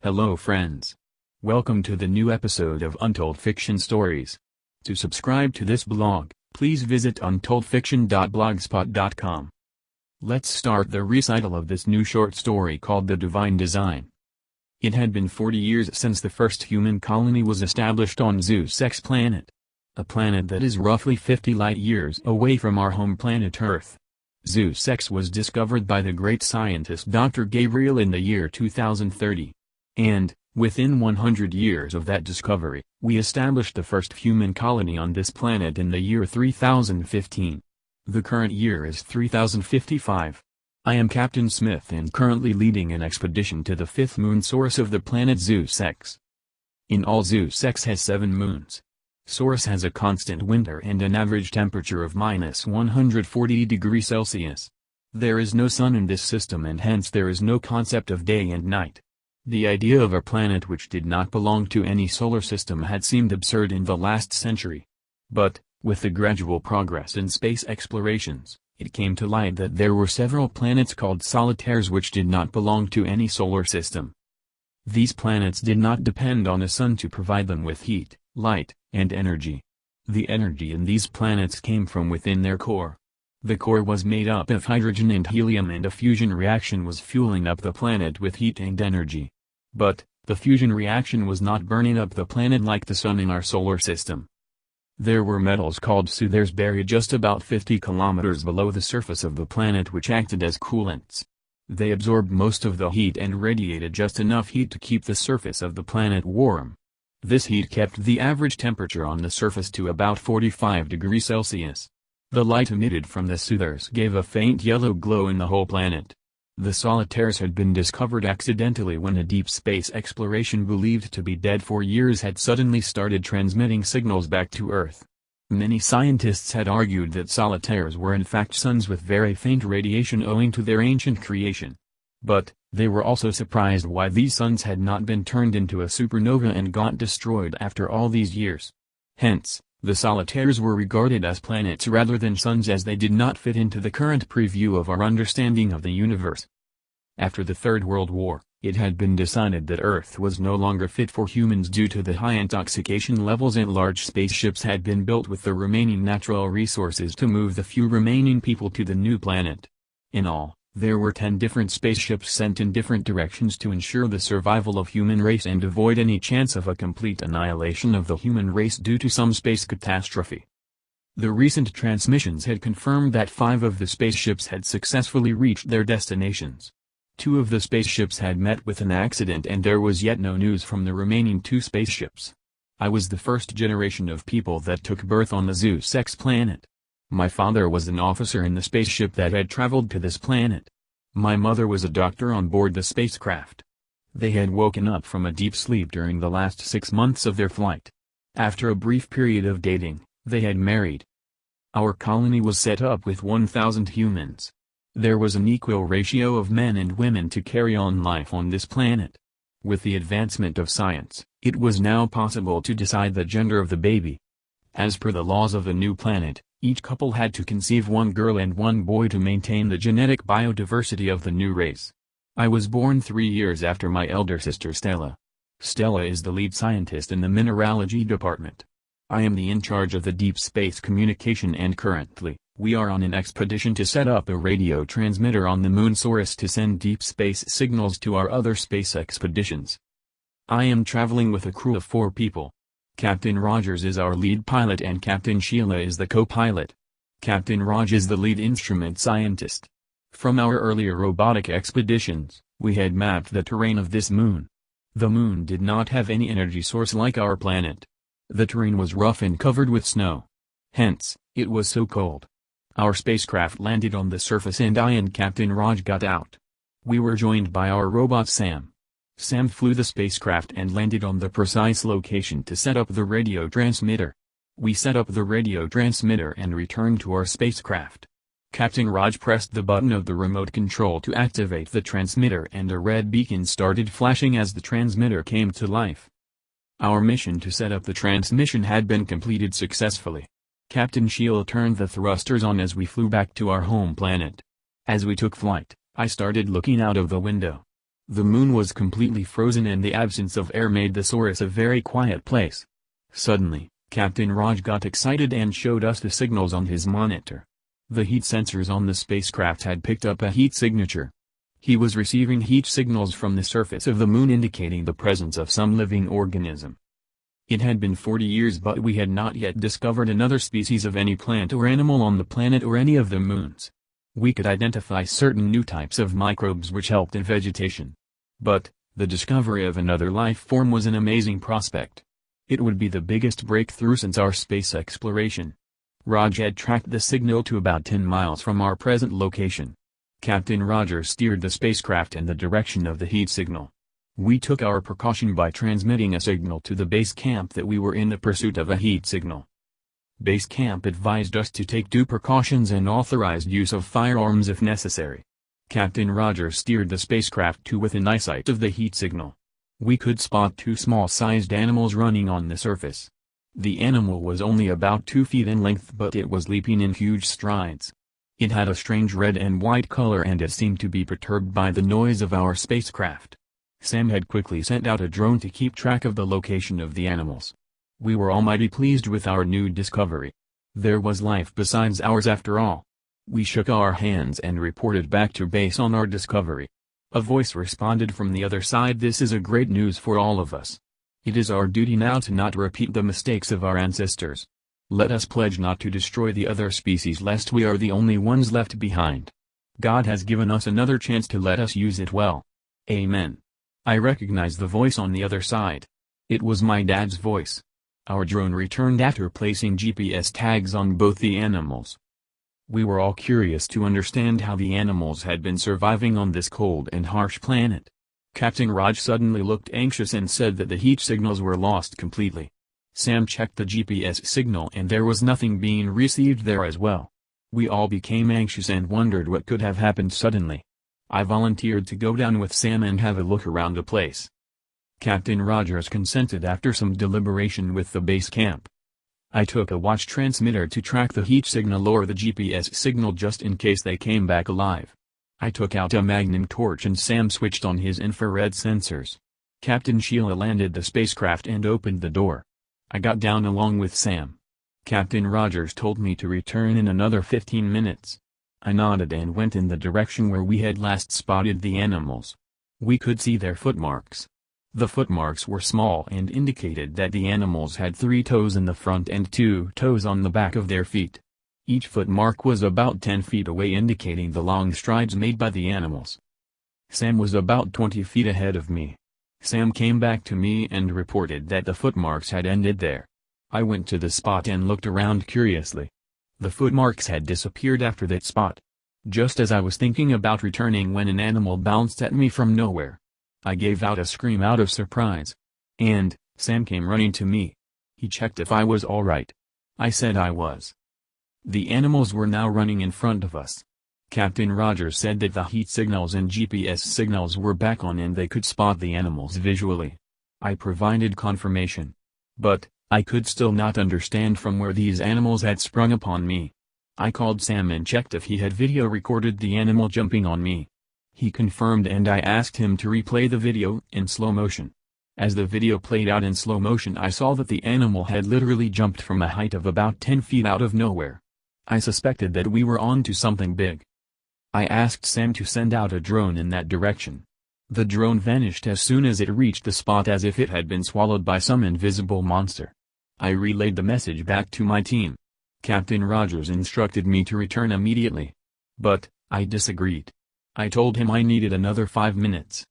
Hello friends. Welcome to the new episode of Untold Fiction Stories. To subscribe to this blog, please visit untoldfiction.blogspot.com. Let's start the recital of this new short story called The Divine Design. It had been 40 years since the first human colony was established on Zeus X planet. A planet that is roughly 50 light-years away from our home planet Earth. Zeus X was discovered by the great scientist Dr. Gabriel in the year 2030. And, within 100 years of that discovery, we established the first human colony on this planet in the year 3015. The current year is 3055. I am Captain Smith and currently leading an expedition to the fifth moon source of the planet Zeus X. In all, Zeus X has 7 moons. Source has a constant winter and an average temperature of -140 degrees Celsius. There is no sun in this system and hence there is no concept of day and night. The idea of a planet which did not belong to any solar system had seemed absurd in the last century. But, with the gradual progress in space explorations, it came to light that there were several planets called solitaires which did not belong to any solar system. These planets did not depend on a sun to provide them with heat, light, and energy. The energy in these planets came from within their core. The core was made up of hydrogen and helium, and a fusion reaction was fueling up the planet with heat and energy. But, the fusion reaction was not burning up the planet like the sun in our solar system. There were metals called southaires buried just about 50 kilometers below the surface of the planet which acted as coolants. They absorbed most of the heat and radiated just enough heat to keep the surface of the planet warm. This heat kept the average temperature on the surface to about 45 degrees Celsius. The light emitted from the southaires gave a faint yellow glow in the whole planet. The solitaires had been discovered accidentally when a deep space exploration believed to be dead for years had suddenly started transmitting signals back to Earth. Many scientists had argued that solitaires were in fact suns with very faint radiation owing to their ancient creation. But, they were also surprised why these suns had not been turned into a supernova and got destroyed after all these years. Hence, the solitaires were regarded as planets rather than suns, as they did not fit into the current preview of our understanding of the universe. After the Third World War, it had been decided that Earth was no longer fit for humans due to the high intoxication levels, and large spaceships had been built with the remaining natural resources to move the few remaining people to the new planet. In all, there were 10 different spaceships sent in different directions to ensure the survival of human race and avoid any chance of a complete annihilation of the human race due to some space catastrophe. The recent transmissions had confirmed that 5 of the spaceships had successfully reached their destinations. 2 of the spaceships had met with an accident and there was yet no news from the remaining 2 spaceships. I was the first generation of people that took birth on the Zeus X planet. My father was an officer in the spaceship that had traveled to this planet. My mother was a doctor on board the spacecraft. They had woken up from a deep sleep during the last 6 months of their flight. After a brief period of dating, they had married. Our colony was set up with 1,000 humans. There was an equal ratio of men and women to carry on life on this planet. With the advancement of science, it was now possible to decide the gender of the baby. As per the laws of the new planet, each couple had to conceive 1 girl and 1 boy to maintain the genetic biodiversity of the new race. I was born 3 years after my elder sister Stella. Stella is the lead scientist in the mineralogy department. I am in charge of the deep space communication, and currently, we are on an expedition to set up a radio transmitter on the moon source to send deep space signals to our other space expeditions. I am traveling with a crew of 4 people. Captain Rogers is our lead pilot and Captain Sheila is the co-pilot. Captain Raj is the lead instrument scientist. From our earlier robotic expeditions, we had mapped the terrain of this moon. The moon did not have any energy source like our planet. The terrain was rough and covered with snow. Hence, it was so cold. Our spacecraft landed on the surface and I and Captain Raj got out. We were joined by our robot Sam. Sam flew the spacecraft and landed on the precise location to set up the radio transmitter. We set up the radio transmitter and returned to our spacecraft. Captain Raj pressed the button of the remote control to activate the transmitter and a red beacon started flashing as the transmitter came to life. Our mission to set up the transmission had been completed successfully. Captain Sheila turned the thrusters on as we flew back to our home planet. As we took flight, I started looking out of the window. The moon was completely frozen and the absence of air made the source a very quiet place. Suddenly, Captain Raj got excited and showed us the signals on his monitor. The heat sensors on the spacecraft had picked up a heat signature. He was receiving heat signals from the surface of the moon indicating the presence of some living organism. It had been 40 years but we had not yet discovered another species of any plant or animal on the planet or any of the moons. We could identify certain new types of microbes which helped in vegetation. But, the discovery of another life form was an amazing prospect. It would be the biggest breakthrough since our space exploration. Raj had tracked the signal to about 10 miles from our present location. Captain Rogers steered the spacecraft in the direction of the heat signal. We took our precaution by transmitting a signal to the base camp that we were in the pursuit of a heat signal. Base camp advised us to take due precautions and authorized use of firearms if necessary. Captain Rogers steered the spacecraft to within eyesight of the heat signal. We could spot two small-sized animals running on the surface. The animal was only about 2 feet in length but it was leaping in huge strides. It had a strange red and white color and it seemed to be perturbed by the noise of our spacecraft. Sam had quickly sent out a drone to keep track of the location of the animals. We were all mighty pleased with our new discovery. There was life besides ours after all. We shook our hands and reported back to base on our discovery. A voice responded from the other side, "This is a great news for all of us. It is our duty now to not repeat the mistakes of our ancestors. Let us pledge not to destroy the other species lest we are the only ones left behind. God has given us another chance to let us use it well. Amen." I recognized the voice on the other side. It was my dad's voice. Our drone returned after placing GPS tags on both the animals. We were all curious to understand how the animals had been surviving on this cold and harsh planet. Captain Raj suddenly looked anxious and said that the heat signals were lost completely. Sam checked the GPS signal and there was nothing being received there as well. We all became anxious and wondered what could have happened suddenly. I volunteered to go down with Sam and have a look around the place. Captain Rogers consented after some deliberation with the base camp. I took a watch transmitter to track the heat signal or the GPS signal just in case they came back alive. I took out a magnum torch and Sam switched on his infrared sensors. Captain Sheila landed the spacecraft and opened the door. I got down along with Sam. Captain Rogers told me to return in another 15 minutes. I nodded and went in the direction where we had last spotted the animals. We could see their footmarks. The footmarks were small and indicated that the animals had 3 toes in the front and 2 toes on the back of their feet. Each footmark was about 10 feet away, indicating the long strides made by the animals. Sam was about 20 feet ahead of me. Sam came back to me and reported that the footmarks had ended there. I went to the spot and looked around curiously. The footmarks had disappeared after that spot. Just as I was thinking about returning when an animal bounced at me from nowhere. I gave out a scream out of surprise. And, Sam came running to me. He checked if I was all right. I said I was. The animals were now running in front of us. Captain Rogers said that the heat signals and GPS signals were back on and they could spot the animals visually. I provided confirmation. But, I could still not understand from where these animals had sprung upon me. I called Sam and checked if he had video recorded the animal jumping on me. He confirmed and I asked him to replay the video in slow motion. As the video played out in slow motion, I saw that the animal had literally jumped from a height of about 10 feet out of nowhere. I suspected that we were on to something big. I asked Sam to send out a drone in that direction. The drone vanished as soon as it reached the spot as if it had been swallowed by some invisible monster. I relayed the message back to my team. Captain Rogers instructed me to return immediately. But, I disagreed. I told him I needed another 5 minutes.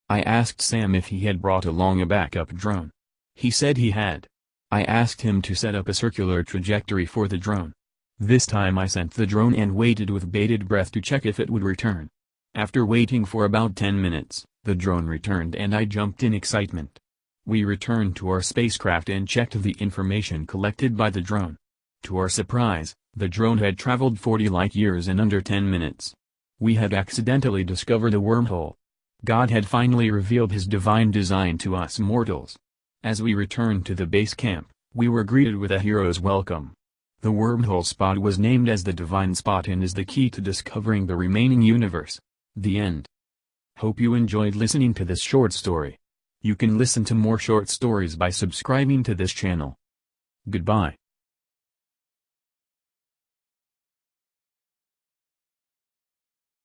I asked Sam if he had brought along a backup drone. He said he had. I asked him to set up a circular trajectory for the drone. This time I sent the drone and waited with bated breath to check if it would return. After waiting for about 10 minutes, the drone returned and I jumped in excitement. We returned to our spacecraft and checked the information collected by the drone. To our surprise, the drone had traveled 40 light-years in under 10 minutes. We had accidentally discovered a wormhole. God had finally revealed his divine design to us mortals. As we returned to the base camp, we were greeted with a hero's welcome. The wormhole spot was named as the divine spot and is the key to discovering the remaining universe. The end. Hope you enjoyed listening to this short story. You can listen to more short stories by subscribing to this channel. Goodbye.